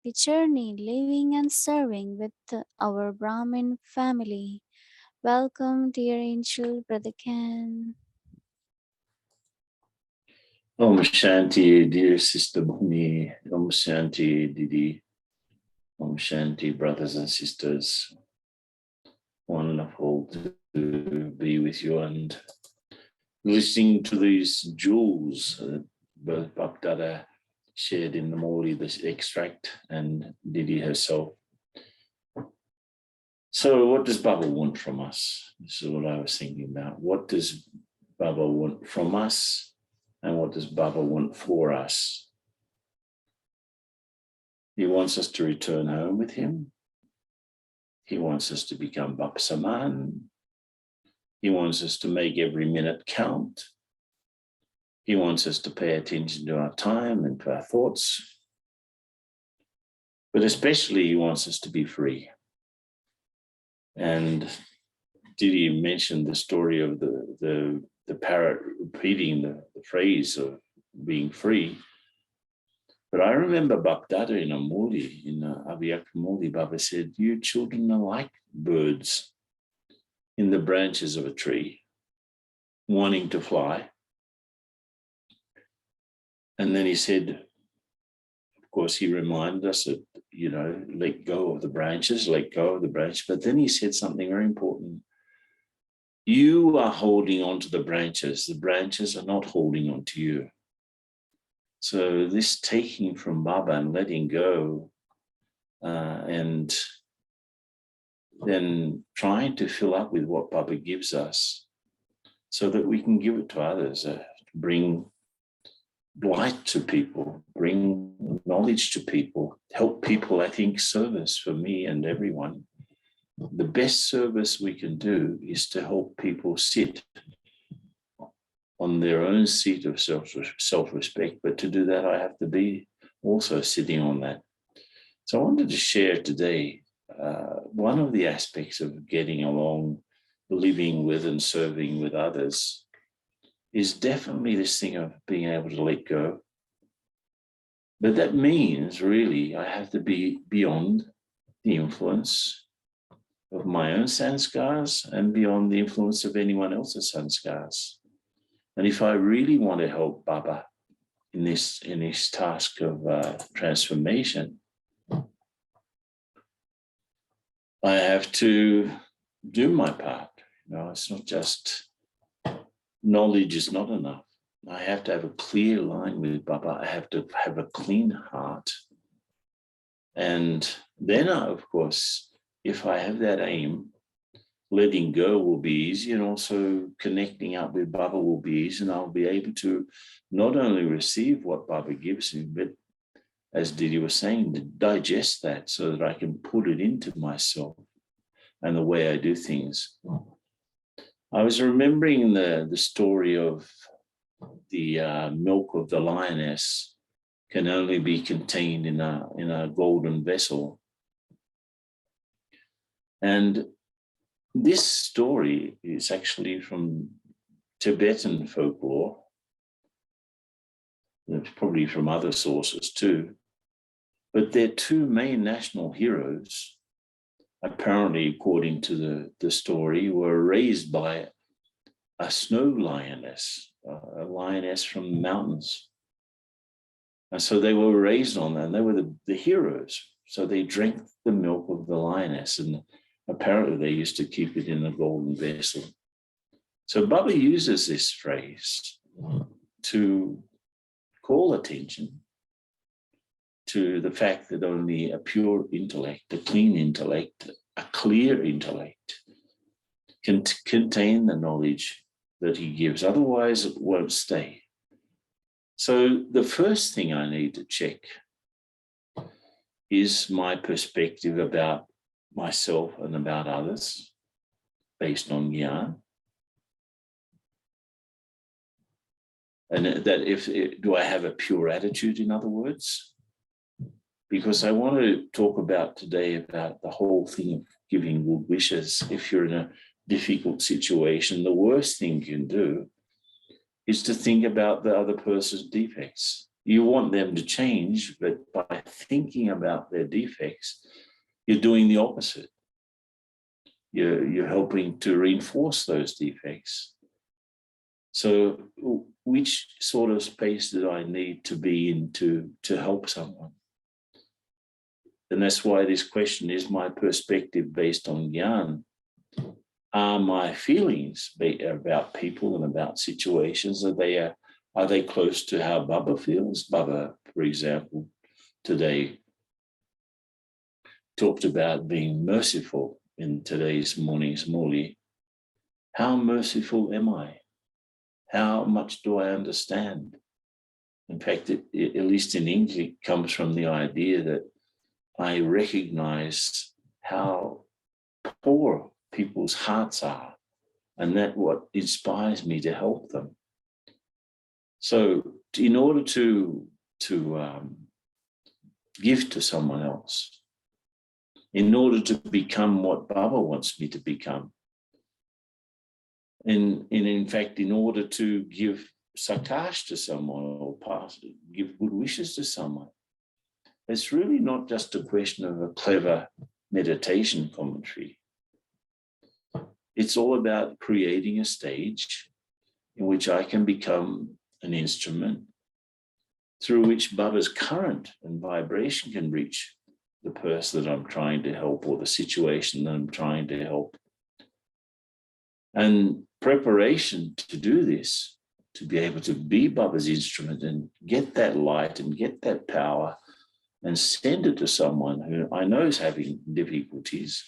the journey living and serving with our Brahmin family. Welcome, dear angel, Brother Ken. Om Shanti, dear Sister Bhumi. Om Shanti, Didi. Om Shanti, brothers and sisters. Wonderful to be with you and listening to these jewels that both Bhakdada shared in the Morley, this extract, and Didi herself. So what does Baba want from us? This is what I was thinking about. What does Baba want from us? And what does Baba want for us? He wants us to return home with him. He wants us to become Bapsaman. He wants us to make every minute count. He wants us to pay attention to our time and to our thoughts. But especially he wants us to be free. And Didi mentioned the story of the parrot repeating the phrase of being free. But I remember Bhakdada in a Muli, in Abhiyak Muli, Baba said, you children are like birds in the branches of a tree, wanting to fly. And then he said, of course, he reminded us that, let go of the branches, let go of the branch. But then he said something very important. You are holding on to the branches are not holding on to you. So this taking from Baba and letting go and then trying to fill up with what Baba gives us so that we can give it to others, bring light to people, bring knowledge to people, help people, I think service for me and everyone. The best service we can do is to help people sit on their own seat of self-respect. But to do that, I have to be also sitting on that. So I wanted to share today one of the aspects of getting along, living with and serving with others is definitely this thing of being able to let go. But that means really I have to be beyond the influence of my own sanskars and beyond the influence of anyone else's sanskars. And if I really want to help Baba in this task of transformation, I have to do my part. It's not just knowledge is not enough. I have to have a clear line with Baba. I have to have a clean heart. And then, of course, if I have that aim, letting go will be easy, and also connecting up with Baba will be easy, and I'll be able to not only receive what Baba gives me, but as Didi was saying, to digest that so that I can put it into myself and the way I do things. I was remembering the story of the milk of the lioness can only be contained in a golden vessel. And this story is actually from Tibetan folklore. It's probably from other sources too. But their two main national heroes, apparently according to the story, were raised by a snow lioness, a lioness from the mountains. And so they were raised on that, and they were the heroes. So they drank the milk of the lioness, and apparently they used to keep it in a golden vessel. So Baba uses this phrase to call attention to the fact that only a pure intellect, a clean intellect, a clear intellect can contain the knowledge that he gives. Otherwise, it won't stay. So the first thing I need to check is my perspective about myself and about others based on Gyan. And that do I have a pure attitude, in other words? Because I want to talk about today about the whole thing of giving good wishes. If you're in a difficult situation, the worst thing you can do is to think about the other person's defects. You want them to change, but by thinking about their defects, you're doing the opposite. You're helping to reinforce those defects. So which sort of space do I need to be in to help someone? And that's why this question is my perspective based on Gyan. Are my feelings about people and about situations, are they close to how Baba feels? Baba, for example, today talked about being merciful in today's morning's Muli. How merciful am I? How much do I understand? In fact, at least in English, it comes from the idea that I recognize how poor people's hearts are, and that's what inspires me to help them. So in order to give to someone else, in order to become what Baba wants me to become, and in fact, in order to give sakash to someone or give good wishes to someone, it's really not just a question of a clever meditation commentary. It's all about creating a stage in which I can become an instrument through which Baba's current and vibration can reach the person that I'm trying to help or the situation that I'm trying to help. And preparation to do this, to be able to be Baba's instrument and get that light and get that power and send it to someone who I know is having difficulties,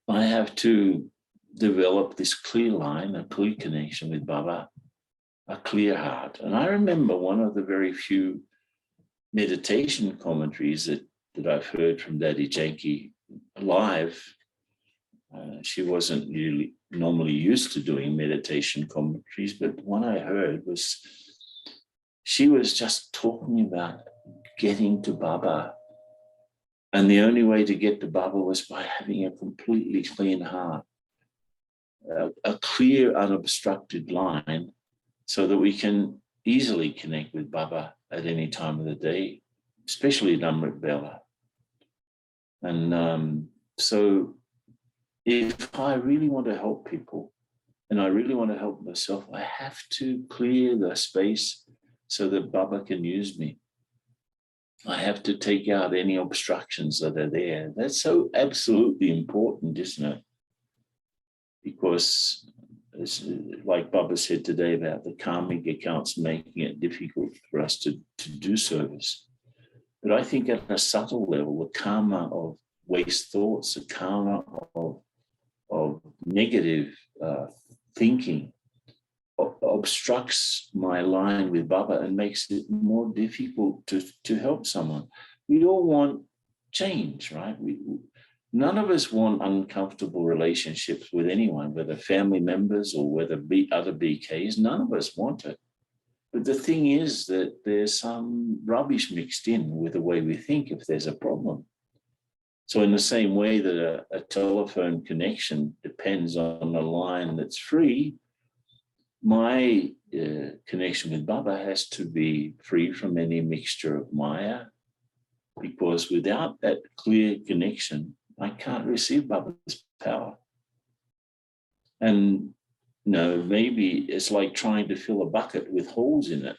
I have to develop this clear line, a clear connection with Baba, a clear heart. And I remember one of the very few meditation commentaries that I've heard from Daddy Janki live. She wasn't really normally used to doing meditation commentaries, but one I heard was she was just talking about getting to Baba. And the only way to get to Baba was by having a completely clean heart, a clear, unobstructed line, so that we can easily connect with Baba at any time of the day, especially at Amrit Bela. And so if I really want to help people and I really want to help myself, I have to clear the space so that Baba can use me. I have to take out any obstructions that are there. That's so absolutely important, isn't it? Because it's like Baba said today about the karmic accounts making it difficult for us to do service. But I think at a subtle level, the karma of waste thoughts, the karma of negative thinking obstructs my line with Baba and makes it more difficult to help someone. We all want change, right? None of us want uncomfortable relationships with anyone, whether family members or whether other BKs. None of us want it. But the thing is that there's some rubbish mixed in with the way we think if there's a problem. So in the same way that a telephone connection depends on a line that's free, my connection with Baba has to be free from any mixture of Maya, because without that clear connection, I can't receive Baba's power. And maybe it's like trying to fill a bucket with holes in it,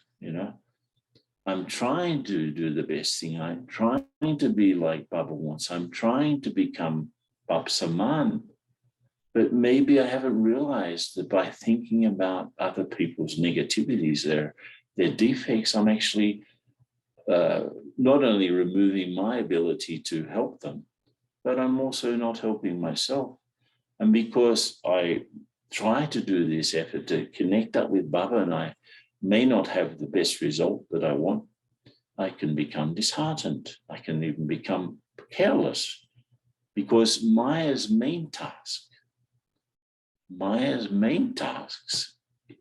I'm trying to do the best thing. I'm trying to be like Baba wants. I'm trying to become Bab Saman. But maybe I haven't realized that by thinking about other people's negativities, their defects, I'm actually not only removing my ability to help them, but I'm also not helping myself. And because I try to do this effort to connect up with Baba and I may not have the best result that I want, I can become disheartened. I can even become careless, because Maya's main tasks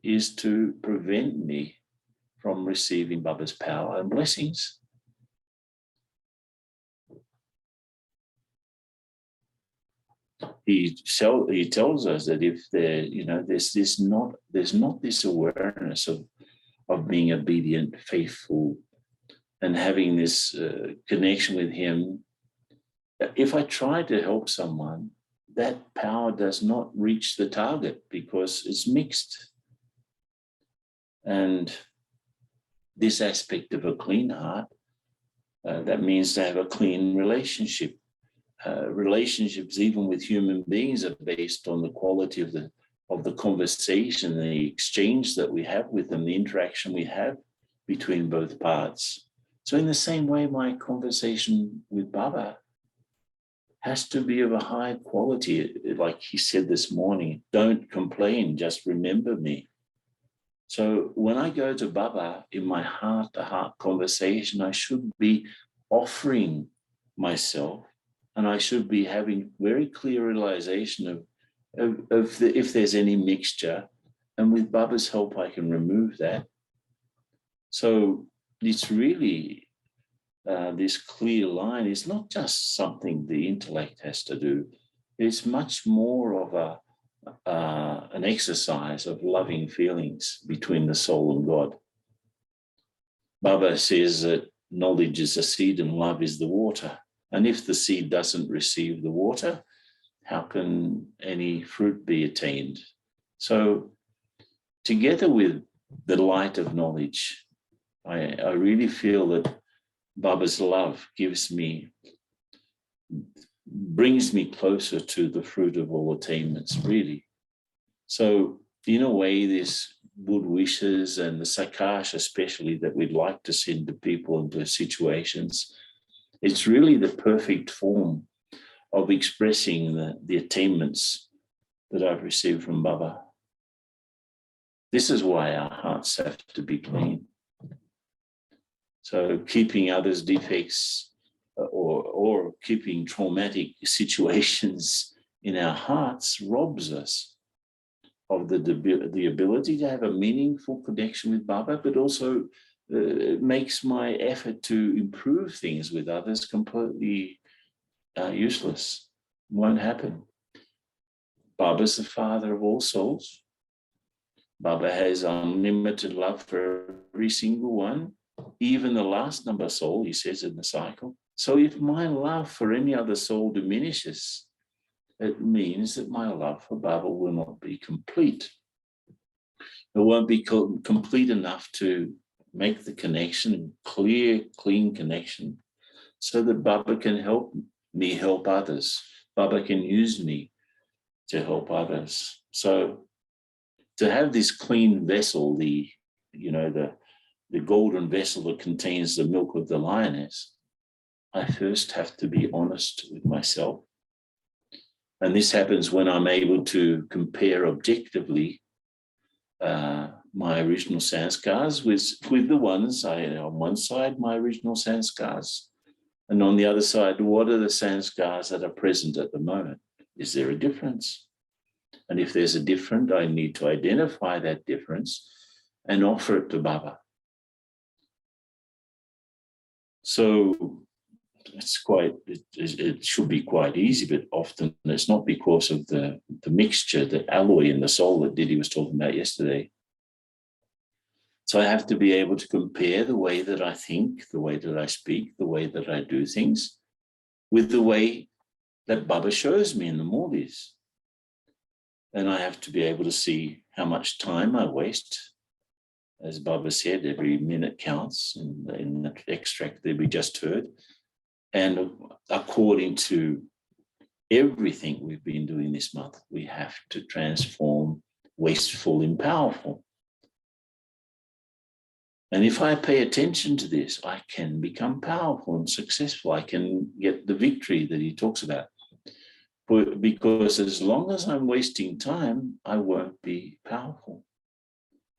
is to prevent me from receiving Baba's power and blessings. He tells us that if there's not this awareness of of being obedient, faithful, and having this connection with him. If I try to help someone, that power does not reach the target because it's mixed. And this aspect of a clean heart, that means to have a clean relationship. Relationships, even with human beings, are based on the quality of the conversation, the exchange that we have with them, the interaction we have between both parts. So in the same way, my conversation with Baba has to be of a high quality. Like he said this morning, don't complain, just remember me. So when I go to Baba in my heart-to-heart conversation, I should be offering myself, and I should be having very clear realization of if there's any mixture, and with Baba's help, I can remove that. So it's really this clear line is not just something the intellect has to do. It's much more of an exercise of loving feelings between the soul and God. Baba says that knowledge is the seed and love is the water. And if the seed doesn't receive the water, how can any fruit be attained? So together with the light of knowledge, I really feel that Baba's love brings me closer to the fruit of all attainments, really. So in a way, this good wishes and the sakash especially that we'd like to send to people and to situations, it's really the perfect form of expressing the attainments that I've received from Baba. This is why our hearts have to be clean. So keeping others' defects or keeping traumatic situations in our hearts robs us of the ability to have a meaningful connection with Baba, but also makes my effort to improve things with others completely useless. Won't happen. Baba's the father of all souls. Baba has unlimited love for every single one, even the last number soul, he says in the cycle. So if my love for any other soul diminishes, it means that my love for Baba will not be complete. It won't be complete enough to make the connection, clear, clean connection, so that Baba can help me help others. Baba can use me to help others. So to have this clean vessel, the golden vessel that contains the milk of the lioness, I first have to be honest with myself. And this happens when I'm able to compare objectively my original sanskars with the ones, on one side, my original sanskars, and on the other side, what are the sanskars that are present at the moment? Is there a difference? And if there's a difference, I need to identify that difference and offer it to Baba. So it should be quite easy, but often it's not because of the mixture, the alloy in the soul that Didi was talking about yesterday. So I have to be able to compare the way that I think, the way that I speak, the way that I do things with the way that Baba shows me in the Maulis. And I have to be able to see how much time I waste. As Baba said, every minute counts in that extract that we just heard. And according to everything we've been doing this month, we have to transform wasteful in powerful. And if I pay attention to this, I can become powerful and successful. I can get the victory that he talks about. Because as long as I'm wasting time, I won't be powerful.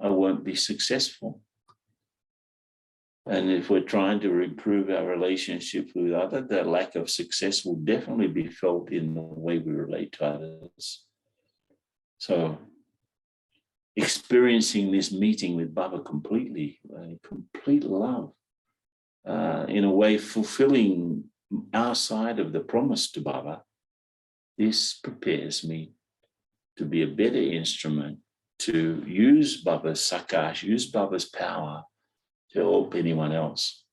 I won't be successful. And if we're trying to improve our relationship with others, that lack of success will definitely be felt in the way we relate to others. So experiencing this meeting with Baba completely, complete love, in a way fulfilling our side of the promise to Baba, this prepares me to be a better instrument to use Baba's sakash, use Baba's power to help anyone else.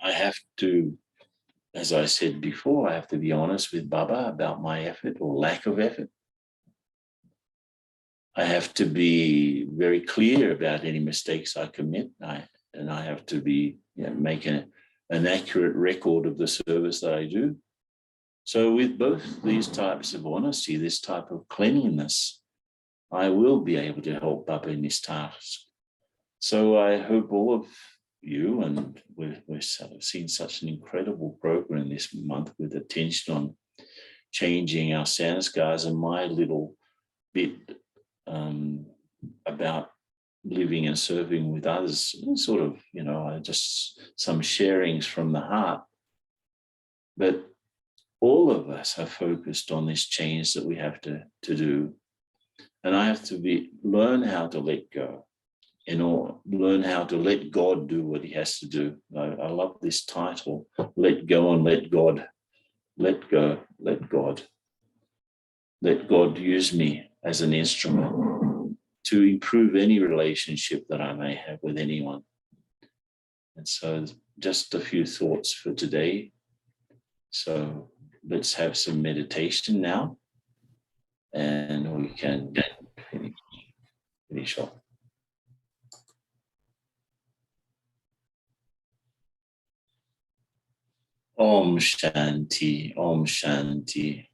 I have to, as I said before, I have to be honest with Baba about my effort or lack of effort. I have to be very clear about any mistakes I commit, and I have to be make an accurate record of the service that I do. So with both these types of honesty, this type of cleanliness, I will be able to help Baba in his task. So I hope all of you, and we've seen such an incredible program this month with attention on changing our sanskars, and my little bit about living and serving with others, sort of, just some sharings from the heart. But all of us are focused on this change that we have to do. And I have to learn how to let go, learn how to let God do what he has to do. I love this title, Let Go and Let God. Let go, let God. Let God use me as an instrument to improve any relationship that I may have with anyone. And so just a few thoughts for today. So let's have some meditation now, and we can finish off. Om Shanti, Om Shanti.